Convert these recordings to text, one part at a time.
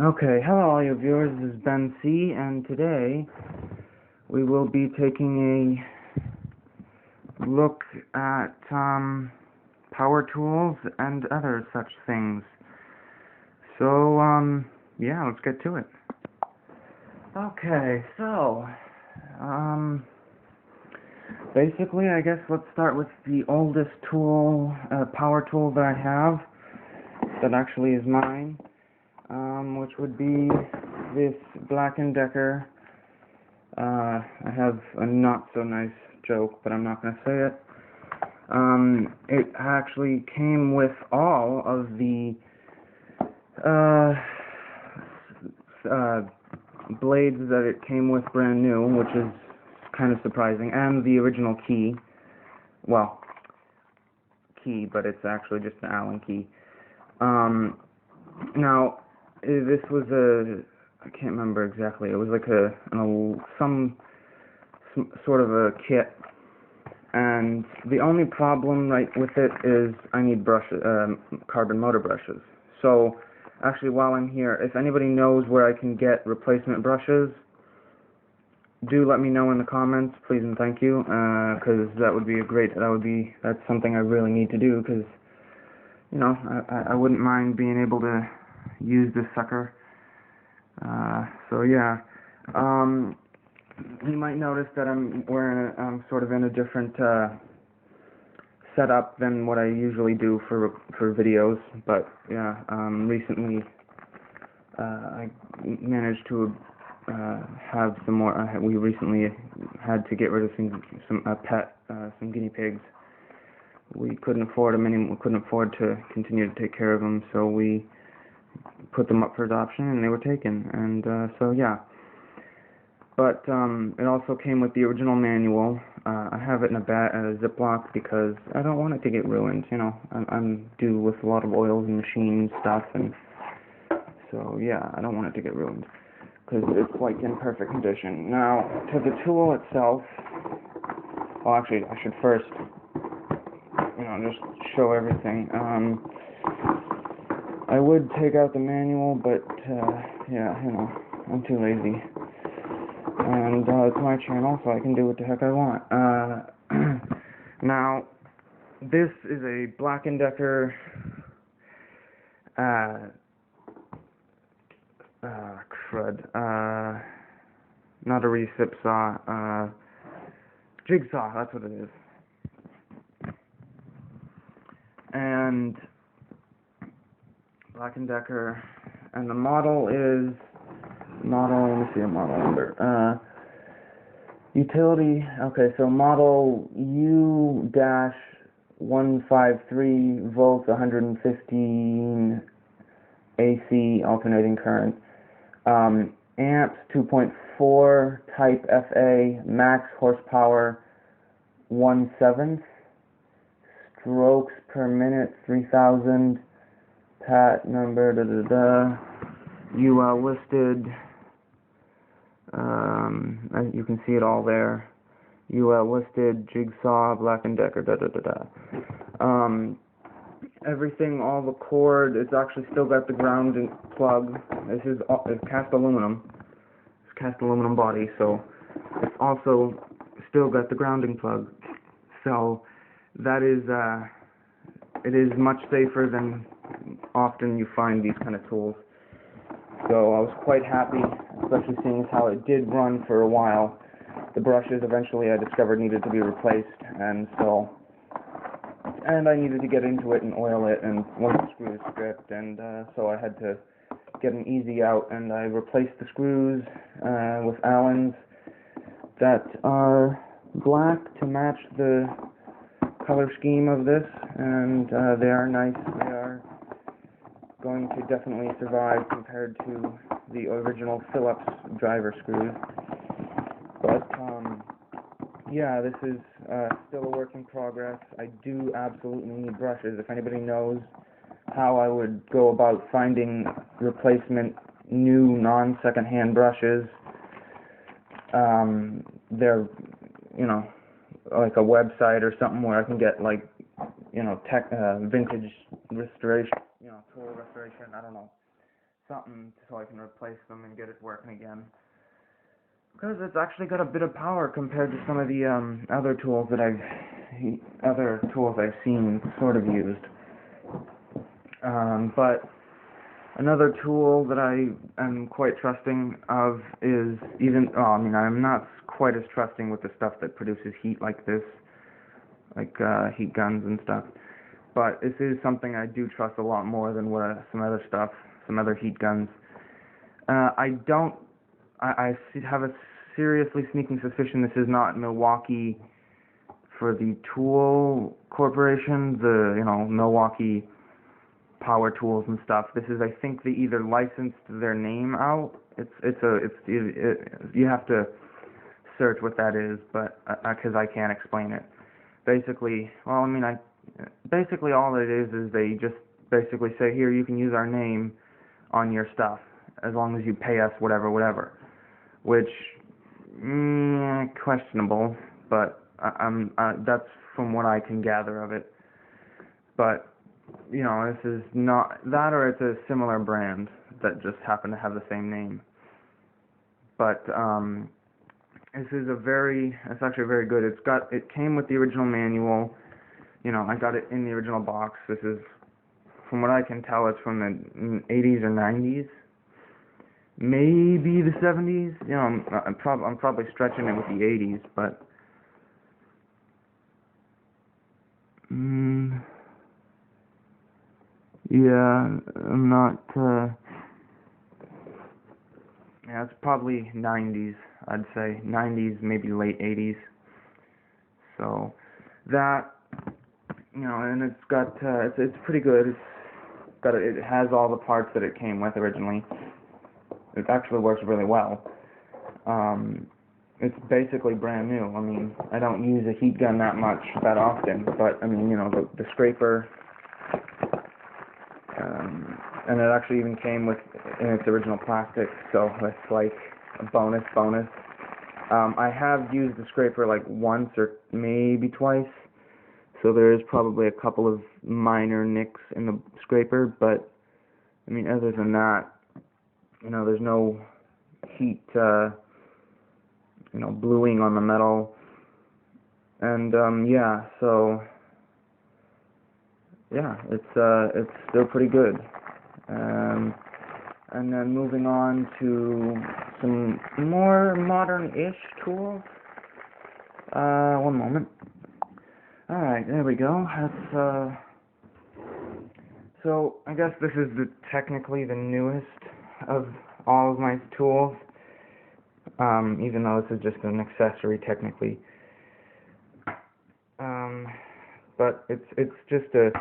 Okay, hello all you viewers, this is Ben C, and today we will be taking a look at power tools and other such things. So, yeah, let's get to it. Okay, so, basically, I guess let's start with the oldest tool, power tool that I have, that actually is mine. Which would be this Black & Decker. I have a not so nice joke, but I'm not going to say it. It actually came with all of the blades that it came with brand new, which is kind of surprising, and the original key. Well, key, but it's actually just an Allen key. Now, this was I can't remember exactly, it was like some sort of a kit, and the only problem with it is I need brushes, carbon motor brushes. So, actually while I'm here, if anybody knows where I can get replacement brushes, do let me know in the comments, please and thank you, because that's something I really need to do, because you know, I wouldn't mind being able to use this sucker. So yeah, you might notice that I'm sort of in a different setup than what I usually do for videos. But yeah, recently I managed to have some more. We recently had to get rid of some guinea pigs. We couldn't afford them we couldn't afford to continue to take care of them, so we put them up for adoption, and they were taken. And so yeah. But it also came with the original manual. I have it in a Ziploc because I don't want it to get ruined. You know, I'm due with a lot of oils and machine stuff, and so yeah, I don't want it to get ruined because it's like in perfect condition. Now to the tool itself. Well, actually, I should first, just show everything. I would take out the manual, but yeah, I'm too lazy. And it's my channel, so I can do what the heck I want. Now, this is a Black & Decker not a recip saw, jigsaw, that's what it is. And Black & Decker, and the model is let me see a model number. Utility, okay, so model U-153 volts, 115 AC alternating current. Amps 2.4, type FA, max horsepower 1/7. Strokes per minute 3,000. Pat number UL listed. You can see it all there. UL listed, jigsaw, Black & Decker, everything, all the cord, it's actually still got the grounding plug. It's cast aluminum. It's cast aluminum body, so it's also still got the grounding plug. So that is, it is much safer than often you find these kind of tools. So I was quite happy, especially seeing as how it did run for a while. The brushes eventually I discovered needed to be replaced, and I needed to get into it and oil it, and one of the screws stripped, and so I had to get an easy out, and I replaced the screws with Allens that are black to match the color scheme of this, and they are nice. They are going to definitely survive compared to the original Phillips driver screws. But yeah, this is still a work in progress. I do absolutely need brushes. If anybody knows how I would go about finding replacement new non-secondhand brushes, they're like a website or something where I can get like vintage restoration, tool restoration, I don't know. something so I can replace them and get it working again. Because it's actually got a bit of power compared to some of the other tools that I've seen sort of used. But another tool that I am quite trusting of is I'm not quite as trusting with the stuff that produces heat like this, like heat guns and stuff. But this is something I do trust a lot more than some other heat guns. I have a seriously sneaking suspicion this is not Milwaukee for the Tool Corporation, the Milwaukee Power Tools and stuff. This is, I think, they either licensed their name out. You have to search what that is, but because I can't explain it. Basically, basically all it is they just basically say, here, you can use our name on your stuff as long as you pay us whatever, which questionable, but that's from what I can gather of it. But this is not that, or it's a similar brand that just happen to have the same name. But this is it's actually very good. It came with the original manual. I got it in the original box. This is, from what I can tell, it's from the 80s or 90s, maybe the 70s. I'm probably stretching it with the 80s, but I'm not. It's probably 90s. I'd say 90s, maybe late 80s. So that. And it's got, it's pretty good. It has all the parts that it came with originally. It actually works really well. It's basically brand new. I don't use a heat gun that often, but the scraper, and it actually even came in its original plastic, so it's like a bonus. I have used the scraper like once or maybe twice. So there is probably a couple of minor nicks in the scraper, but other than that, there's no heat, bluing on the metal, and it's still pretty good. And then moving on to some more modern-ish tools. One moment. Alright, there we go. So I guess this is technically the newest of all of my tools, even though this is just an accessory technically. But it's just a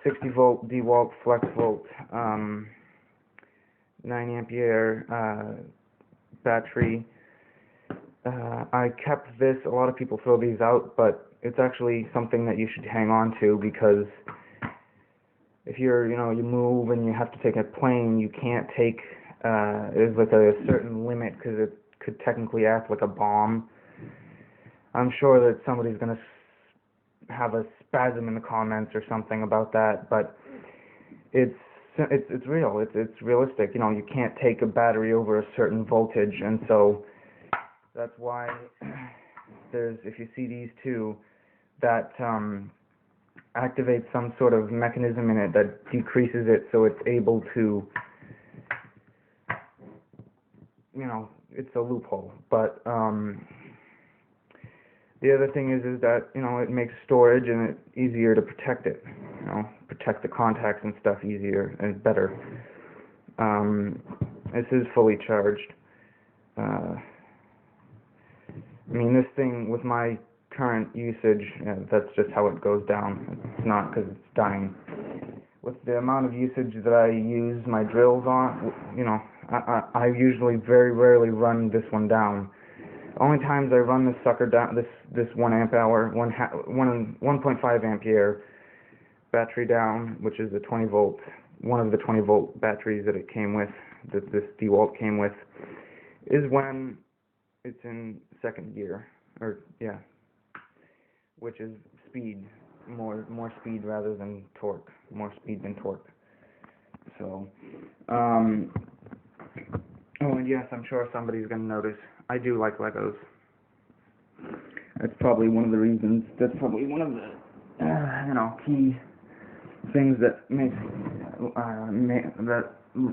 60 volt DeWalt flex volt 9 ampere battery. I kept this. A lot of people throw these out, but it's actually something that you should hang on to, because if you move and you have to take a plane, you can't take, there's like a certain limit, because it could technically act like a bomb. I'm sure that somebody's going to have a spasm in the comments or something about that, but it's real. It's realistic. You can't take a battery over a certain voltage, and so that's why if you see these two, that activates some sort of mechanism in it that decreases it, so it's able to, it's a loophole. But the other thing is that, it makes storage and it's easier to protect it, protect the contacts and stuff easier and better. This is fully charged. This thing, with my current usage, that's just how it goes down. It's not because it's dying. With the amount of usage that I use my drills on, I usually very rarely run this one down. The only times I run this sucker down, this 1 amp hour, 1.5 ampere battery down, which is the 20 volt, one of the 20 volt batteries that it came with, that this DeWalt came with, is when it's in second gear, which is speed, more speed rather than torque, more speed than torque. So, oh, and yes, I'm sure somebody's going to notice, I do like Legos. That's probably one of the reasons, that's probably one of the, key things that makes,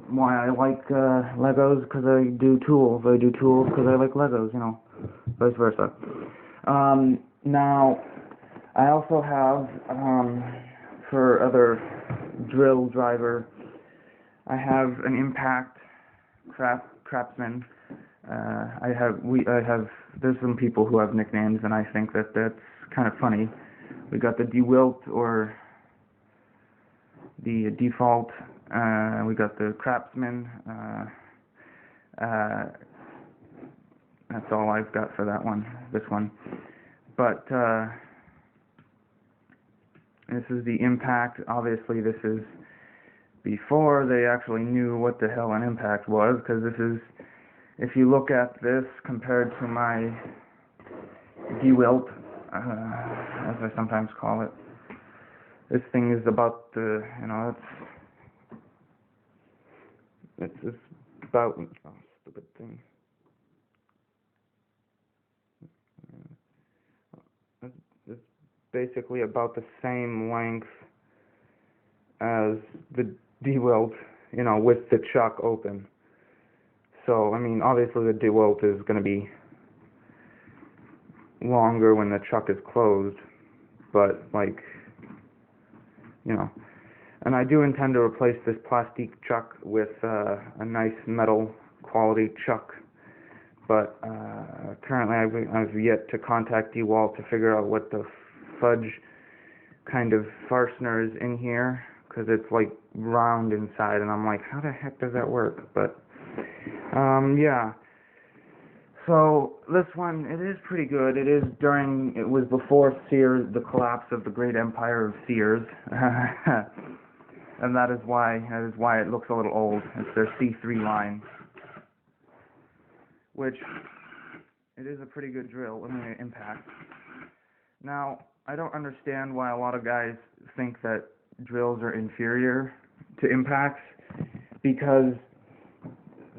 why I like Legos, because I do tools. I do tools because I like Legos, vice versa. Now, I also have, for other drill driver, I have an Impact Craftsman. There's some people who have nicknames, and I think that that's kind of funny. We got the DeWilt, or the Default, we got the Craftsman, that's all I've got for that one, this one. But, this is the Impact. Obviously, this is before they actually knew what the hell an Impact was, because this is, if you look at this compared to my DeWilt, as I sometimes call it, this thing is about the, it's about, oh, stupid thing. It's basically about the same length as the DeWilt, with the chuck open. So, I mean, obviously the DeWilt is going to be longer when the chuck is closed, but, and I do intend to replace this plastic chuck with a nice metal quality chuck, but currently I've yet to contact DeWalt to figure out what the fudge kind of fastener is in here, because it's round inside, and I'm like, how the heck does that work? But yeah, so this one, it is pretty good. It was before Sears, the collapse of the great empire of Sears, and that is why it looks a little old. It's their C3 line, which, it is a pretty good drill, Impact. Now, I don't understand why a lot of guys think that drills are inferior to Impacts, because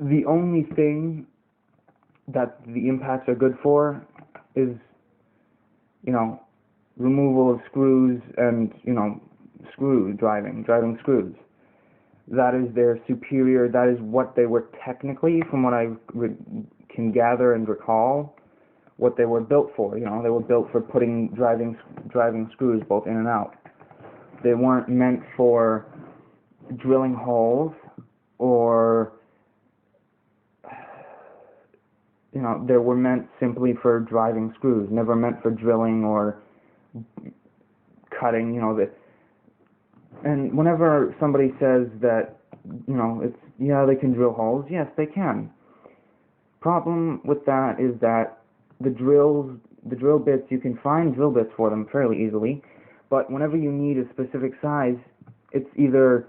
the only thing that the Impacts are good for is, removal of screws and, driving screws. That is their superior, that is what they were technically, from what I can gather and recall, what they were built for. They were built for driving screws both in and out. They weren't meant for drilling holes, or they were meant simply for driving screws, never meant for drilling or cutting, and whenever somebody says that, they can drill holes, yes, they can. Problem with that is that the drill bits, you can find drill bits for them fairly easily, but whenever you need a specific size, it's either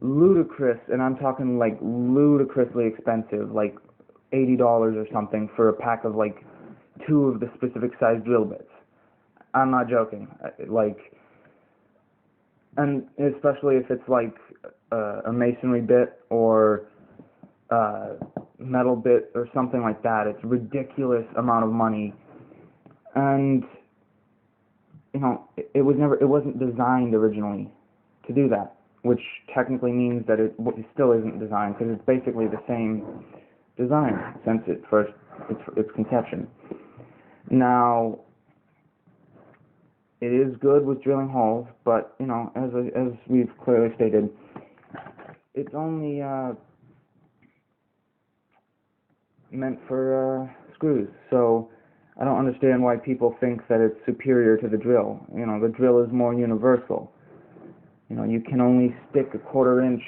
ludicrous, and I'm talking ludicrously expensive, like $80 or something for a pack of 2 of the specific size drill bits. I'm not joking. And especially if it's a masonry bit or metal bit or something like that, it's a ridiculous amount of money. And it wasn't designed originally to do that, which technically means that it still isn't designed, because it's basically the same design since its conception. Now, it is good with drilling holes, but as we've clearly stated, it's only meant for screws. So I don't understand why people think that it's superior to the drill. The drill is more universal. You can only stick a quarter inch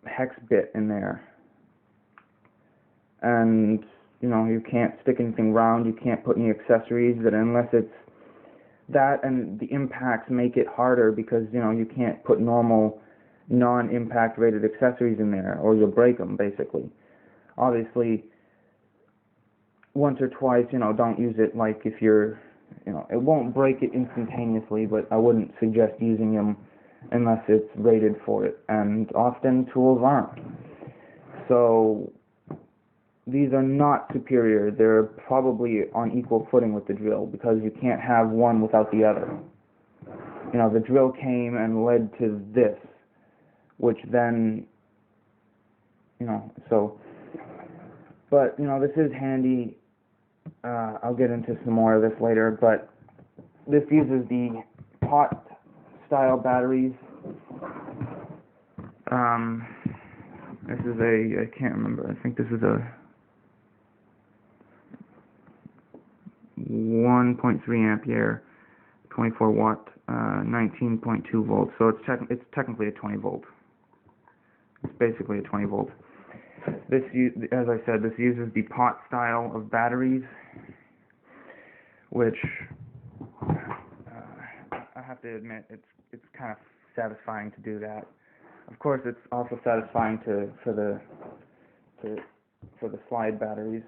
hex bit in there, and you can't stick anything round, you can't put any accessories, that unless it's that, and the impacts make it harder, because you can't put normal non-impact rated accessories in there, or you'll break them, basically. Obviously, once or twice, don't use it if you're, it won't break it instantaneously, but I wouldn't suggest using them unless it's rated for it, and often tools aren't. So these are not superior. They're probably on equal footing with the drill, because you can't have one without the other. You know, the drill came and led to this, which then, you know, so, but, you know, this is handy. I'll get into some more of this later, but this uses the pot-style batteries. This is I can't remember, I think this is a 1.3 ampere, 24 watt, 19.2 volts, so it's technically a 20 volt. It's basically a 20 volt. This, as I said, this uses the pot style of batteries, which I have to admit, it's kind of satisfying to do that. Of course, it's also satisfying for the slide batteries,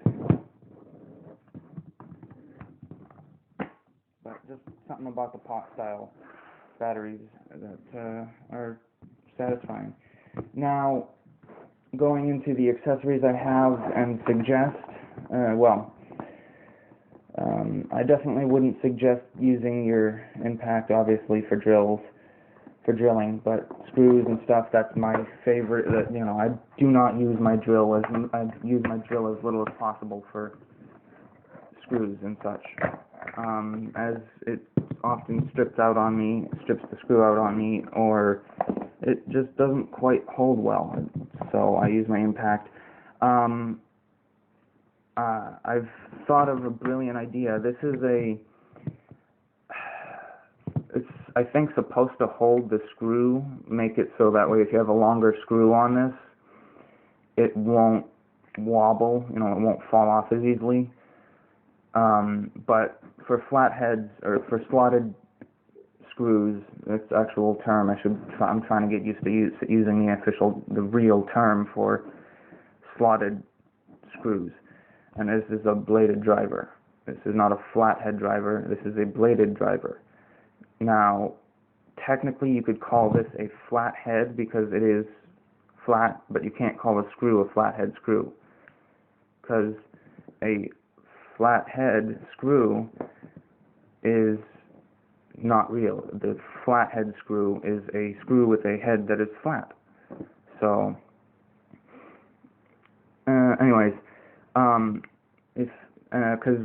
but just something about the pot style batteries that are satisfying. Now, going into the accessories I have and suggest, I definitely wouldn't suggest using your impact, obviously, for drilling, but screws and stuff, that's my favorite. You know, I do not use my drill I use my drill as little as possible for screws and such, as it often strips the screw out on me, or it just doesn't quite hold well, so I use my impact. I've thought of a brilliant idea. This is it's, I think, supposed to hold the screw, make it so that way if you have a longer screw on this, it won't wobble, you know, it won't fall off as easily. But for flatheads, or for slotted screws, that's the actual term. I'm trying to get used to using the real term for slotted screws. And this is a bladed driver. This is not a flathead driver. This is a bladed driver. Now, technically, you could call this a flathead because it is flat, but you can't call a screw a flathead screw, because a flathead screw is not real. The flathead screw is a screw with a head that is flat. So, anyways, because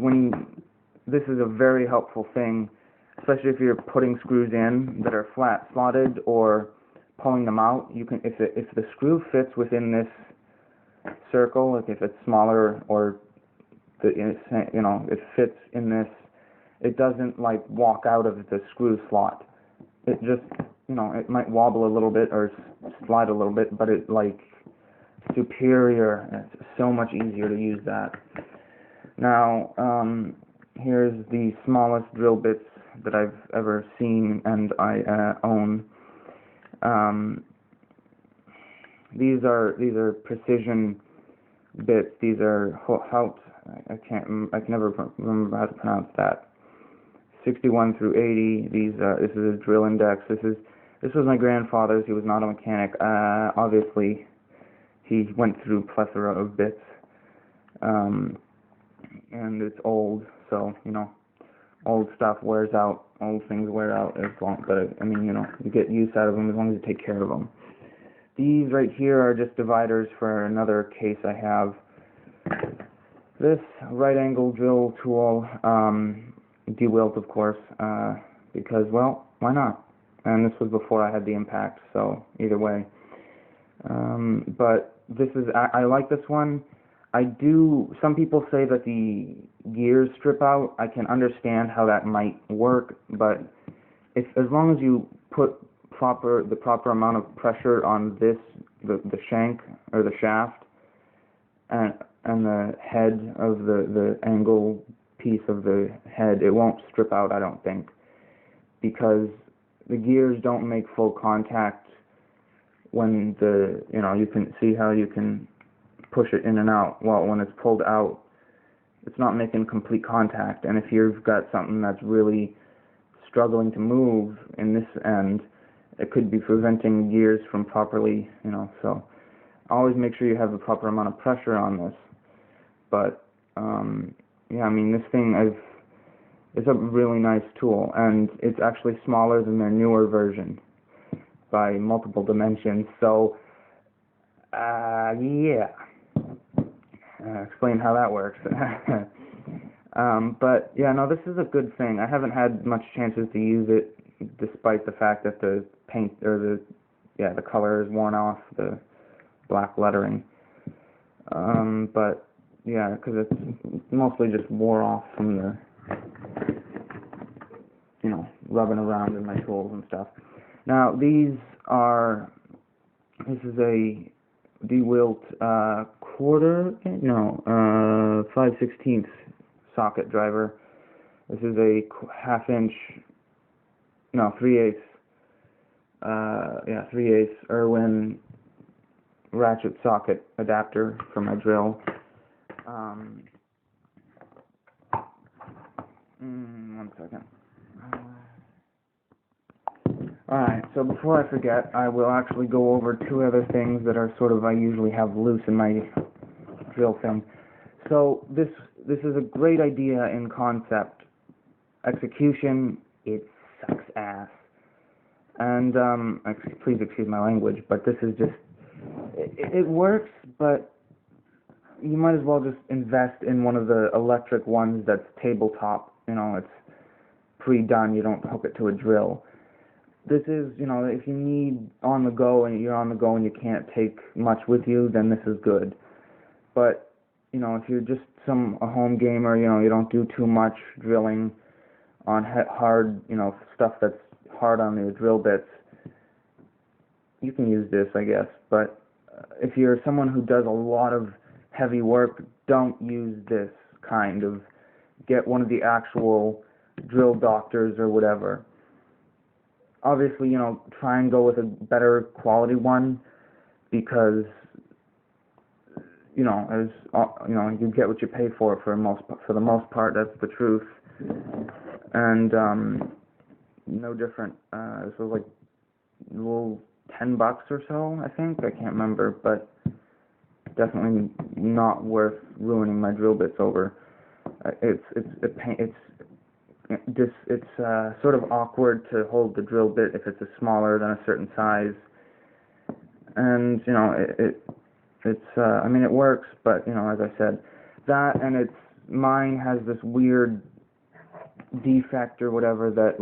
this is a very helpful thing, especially if you're putting screws in that are flat slotted or pulling them out. You can, if the screw fits within this circle, like if it's smaller, or it fits in this, it doesn't like walk out of the screw slot. It just, it might wobble a little bit or slide a little bit, but it like superior. It's so much easier to use that. Now, here's the smallest drill bits that I've ever seen and I own. These are precision bits. These are Hout. I can never remember how to pronounce that. 61 through 80. This is a drill index. This was my grandfather's. He was not a mechanic. Obviously, he went through a plethora of bits. And it's old, so old stuff wears out. Old things wear out as long, but you get use out of them as long as you take care of them. These right here are just dividers for another case I have. This right angle drill tool, DeWilt, of course, because, well, why not? And this was before I had the impact, so either way. But this is, I like this one. Some people say that the gears strip out. I can understand how that might work, but as long as you put the proper amount of pressure on this, the shank or the shaft, and the head of the angle piece of the head, it won't strip out, I don't think, because the gears don't make full contact when you can see how you can push it in and out. Well, when it's pulled out, it's not making complete contact, and if you've got something that's really struggling to move in this end, it could be preventing gears from properly, so always make sure you have the proper amount of pressure on this. But yeah, I mean, this thing it's a really nice tool, and it's actually smaller than their newer version by multiple dimensions. So yeah, explain how that works. But yeah, no, this is a good thing. I haven't had much chances to use it, despite the fact that the paint or the color is worn off the black lettering. But yeah, because it's mostly just wore off from the rubbing around in my tools and stuff. Now this is a DeWilt 5/16 socket driver. This is a 3/8 Irwin ratchet socket adapter for my drill. One second. Alright, so before I forget, I will actually go over two other things that are I usually have loose in my drill thing. So this is a great idea in concept. Execution, it sucks ass. And please excuse my language, but this is just it works, but you might as well just invest in one of the electric ones that's tabletop. It's pre-done. You don't hook it to a drill. This is, if you need on the go and you're on the go and you can't take much with you, then this is good. But, if you're just a home gamer, you don't do too much drilling on hard, stuff that's hard on the drill bits, you can use this, I guess. But if you're someone who does a lot of heavy work, don't use this kind of. Get one of the actual drill doctors or whatever. Obviously, try and go with a better quality one, because you get what you pay for the most part. That's the truth. And no different. This was like a little $10 or so, I think. I can't remember, but definitely not worth ruining my drill bits over. It's sort of awkward to hold the drill bit if it's smaller than a certain size, and it works, but as I said, that, and mine has this weird defect or whatever that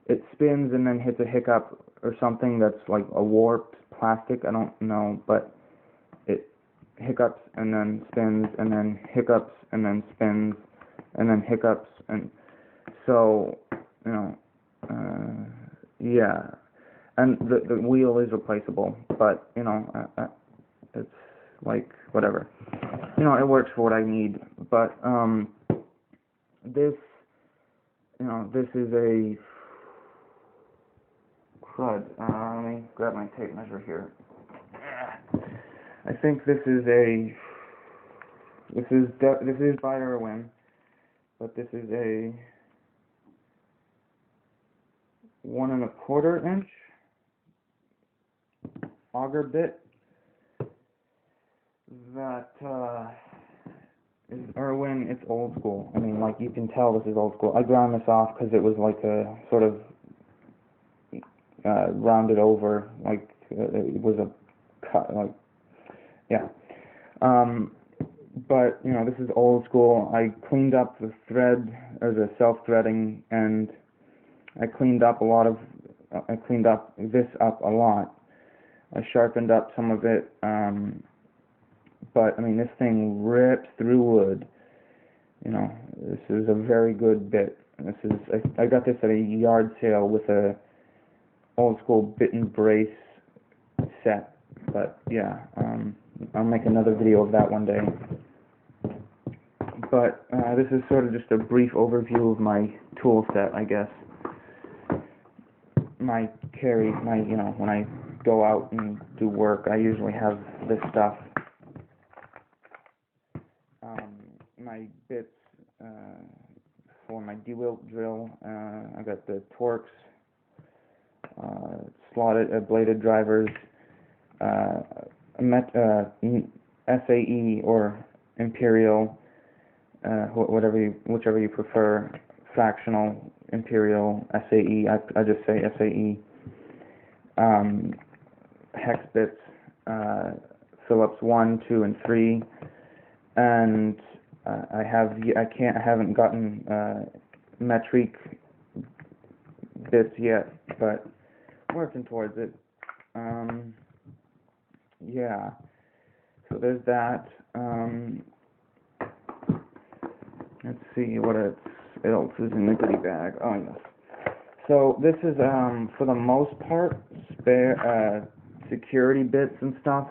it spins and then hits a hiccup or something that's like a warped plastic. I don't know, but it hiccups and then spins and then hiccups and then spins and then hiccups, and so yeah, and the wheel is replaceable, but it's like whatever, it works for what I need. But this is a crud. Let me grab my tape measure here. I think this is by Irwin, but this is a 1 1/4 inch auger bit that is Irwin. It's old school. I mean, you can tell this is old school. I ground this off because it was like a sort of rounded over, it was a cut, yeah. But this is old school. I cleaned up the thread, or the self-threading, and I cleaned this up a lot. I sharpened up some of it, but I mean, this thing rips through wood. This is a very good bit. I got this at a yard sale with a old school bit and brace set. But yeah, I'll make another video of that one day. But this is sort of just a brief overview of my tool set, I guess. My when I go out and do work, I usually have this stuff. My bits for my DeWilt drill, I got the Torx slotted bladed drivers, SAE or Imperial, whichever you prefer, fractional, Imperial, SAE, I just say SAE, hex bits, Phillips 1, 2, and 3, and I haven't gotten metric bits yet, but working towards it. Yeah, so there's that. Let's see what else is in the goodie bag. Oh yes. So this is for the most part spare security bits and stuff.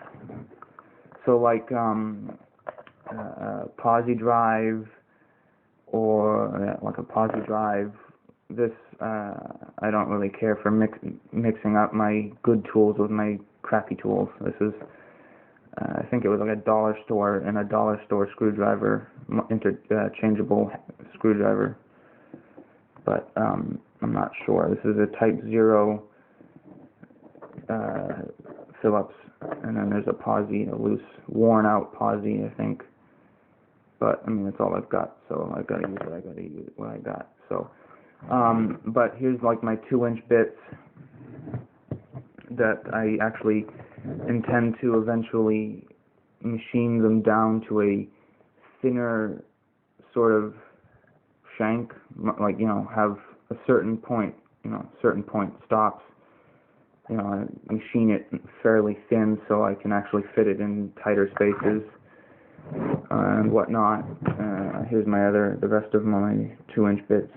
So like posi drive, or like a posi drive. This I don't really care for mixing up my good tools with my crappy tools. This is I think it was like a dollar store and a dollar store screwdriver, interchangeable screwdriver, but I'm not sure. This is a Type 0 Phillips, and then there's a posi, a loose, worn out posi, I think. But I mean, that's all I've got, so I gotta use what I got. So, but here's like my 2-inch bits that I actually intend to eventually machine them down to a thinner sort of shank, like, have a certain point, certain point stops, I machine it fairly thin so I can actually fit it in tighter spaces and whatnot. Here's the rest of my 2-inch bits.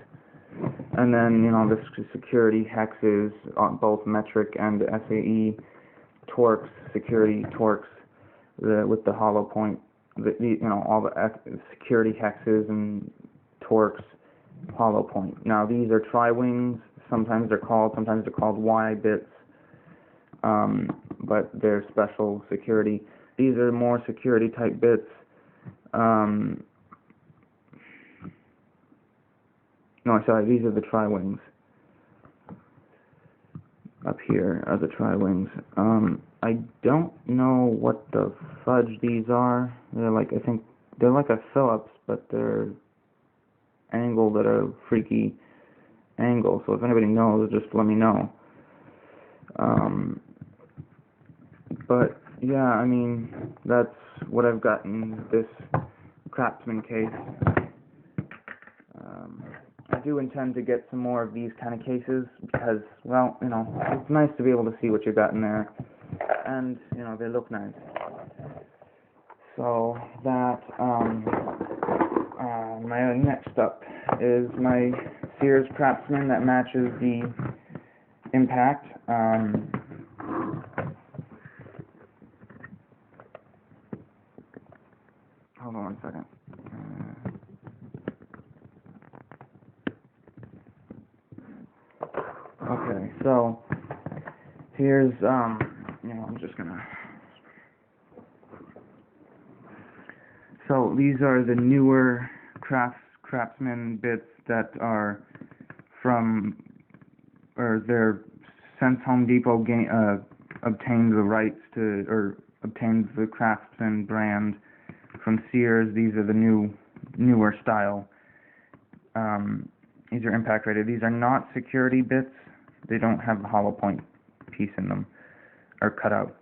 And then, the security hexes, both metric and SAE, Torx, security Torx, with the hollow point, all the security hexes and Torx, hollow point. Now these are tri-wings, sometimes they're called Y bits, but they're special security. These are more security type bits. No, sorry, these are the tri-wings. Up here are the tri-wings. I don't know what the fudge these are. I think they're like a Phillips, but they're angled at a freaky angle. So if anybody knows, just let me know. But yeah, I mean, that's what I've got in this Craftsman case. I do intend to get some more of these kind of cases because, well, it's nice to be able to see what you got in there, and they look nice. So that my next up is my Sears Craftsman that matches the impact. Hold on one second. Okay, so here's I'm just gonna. So these are the newer Craftsman bits that are from, or they're since Home Depot obtained the rights to, or obtained the Craftsman brand from Sears. These are the newer style. These are impact rated. These are not security bits. They don't have the hollow point piece in them, or cut out.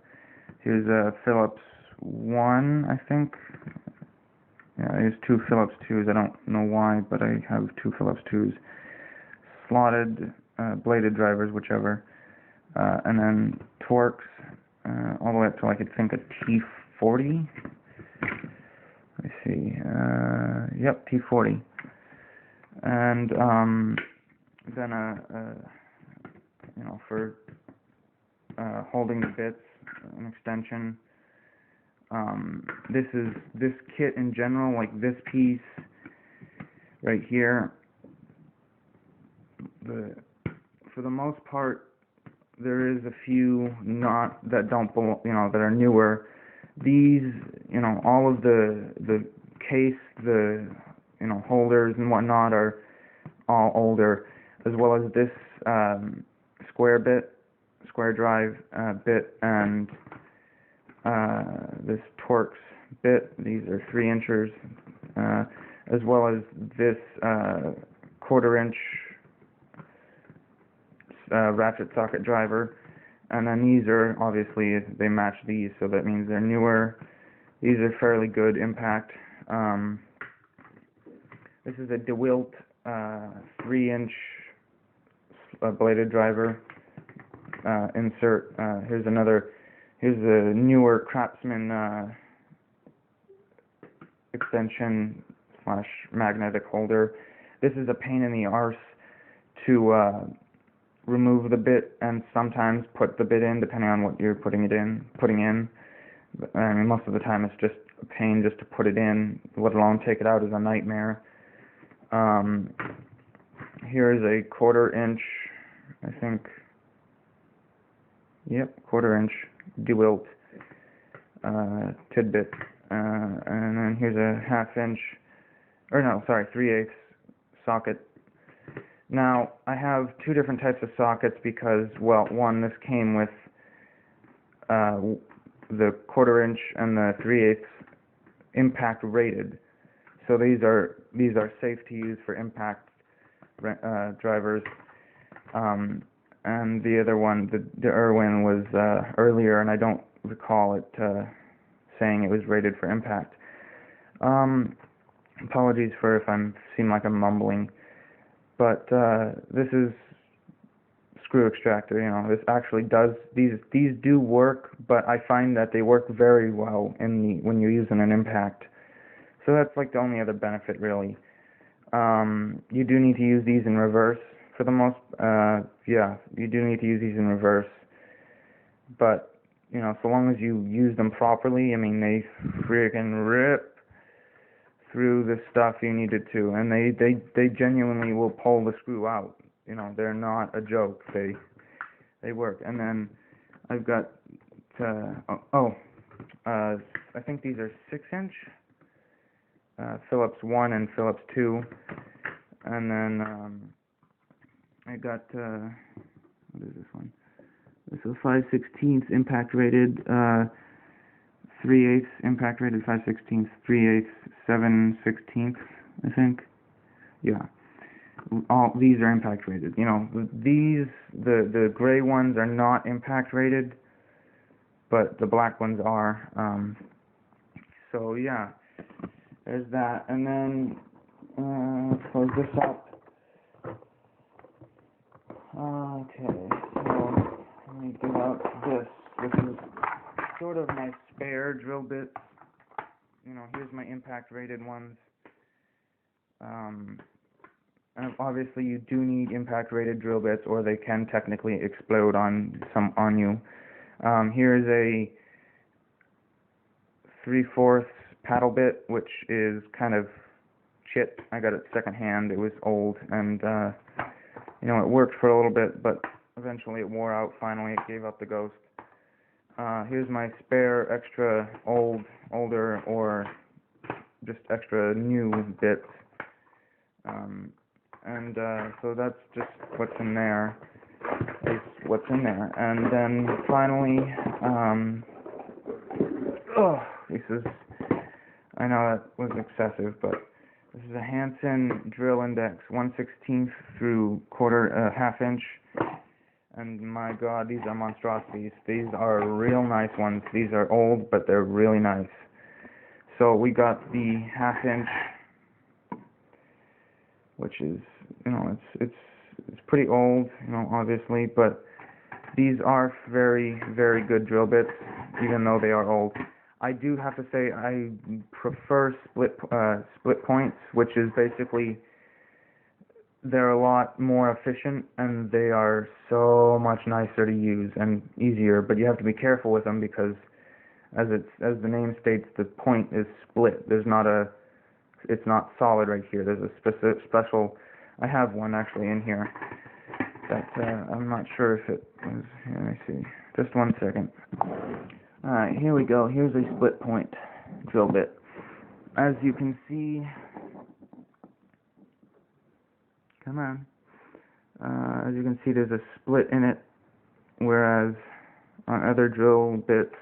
Here's a Phillips 1, I think. Yeah, there's 2 Phillips 2s. I don't know why, but I have 2 Phillips 2s. Slotted, bladed drivers, whichever. And then Torx, all the way up to, I think, a T40. Let me see. Yep, T40. And then for holding the bits, an extension. This kit in general, like this piece right here, for the most part, there is a few that are newer. These, all of the case, the holders and whatnot are all older, as well as this square drive bit, and this Torx bit. These are 3 inches, as well as this 1/4 inch ratchet socket driver. And then these are, obviously, they match these, so that means they're newer. These are fairly good impact. This is a DeWalt 3-inch bladed driver insert. Here's a newer Craftsman extension / magnetic holder. This is a pain in the arse to remove the bit and sometimes put the bit in, depending on what you're putting in. I mean, most of the time it's just a pain just to put it in, let alone take it out is a nightmare. Here is a 1/4 inch, I think, yep, 1/4 inch DeWalt tidbit, and then here's a 1/2 inch, or no, sorry, 3/8 socket. Now, I have 2 different types of sockets because, well, one, this came with the 1/4 inch and the 3/8 impact rated. So these are safe to use for impact drivers. And the other one, the Irwin, was earlier, and I don't recall it saying it was rated for impact. Apologies for if I seem like I'm mumbling. But this is screw extractor. This actually does, these do work, but I find that they work very well when you're using an impact. So that's like the only other benefit, really. You do need to use these in reverse for the most. Yeah, you do need to use these in reverse. But so long as you use them properly, I mean, they freaking rip through the stuff you needed to, and they genuinely will pull the screw out. They're not a joke. They work. And then I've got I think these are 6-inch Phillips 1 and Phillips 2, and then I got what is this one? This is 5/16 impact rated, 3/8 impact rated, 5/16, 3/8, 7/16, I think. Yeah, all these are impact rated. These the gray ones are not impact rated, but the black ones are. So yeah, there's that. And then close this up. Okay, so let me get out this. This is sort of my spare drill bits. Here's my impact rated ones. And obviously you do need impact rated drill bits, or they can technically explode on you. Here's a 3/4 paddle bit, which is kind of shit. I got it secondhand. It was old, and it worked for a little bit, but eventually it wore out. Finally, it gave up the ghost. Here's my spare extra older, or just extra new bits. So that's just what's in there. And then finally, I know that was excessive, but this is a Hansen drill index, 1/16 through 1/4 inch. And my God, these are monstrosities. These are real nice ones. These are old, but they're really nice. So we got the 1/2 inch, which is, it's pretty old, obviously, but these are very, very good drill bits, even though they are old. I do have to say I prefer split points, which is basically, they're a lot more efficient, and they are so much nicer to use and easier, but you have to be careful with them because, as the name states, the point is split. It's not solid right here. There's a special, I have one actually in here that I'm not sure if it was, here, let me see, just one second. Alright, here we go. Here's a split point drill bit. As you can see, come on, As you can see, there's a split in it, whereas on other drill bits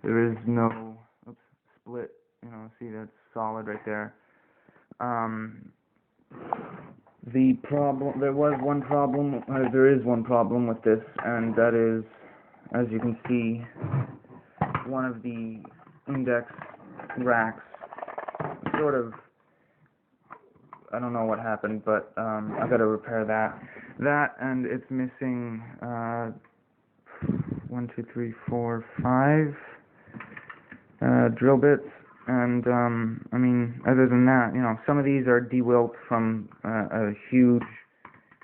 there is no split. You know, see, that's solid right there. The problem, there was one problem, there is one problem with this, and that is, as you can see, one of the index racks sort of, I don't know what happened, but I gotta repair that. That, and it's missing 1, 2, 3, 4, 5 drill bits. And I mean, other than that, you know, some of these are de-wilt from a huge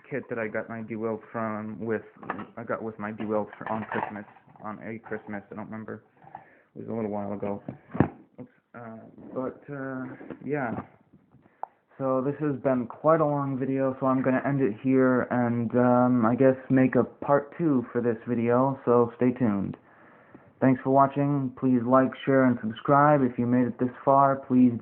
kit that I got my de-wilt from with my de-wilt on Christmas, on a Christmas. I don't remember. It was a little while ago. Yeah. So this has been quite a long video, so I'm going to end it here and I guess make a part 2 for this video, so stay tuned. Thanks for watching. Please like, share, and subscribe. If you made it this far, please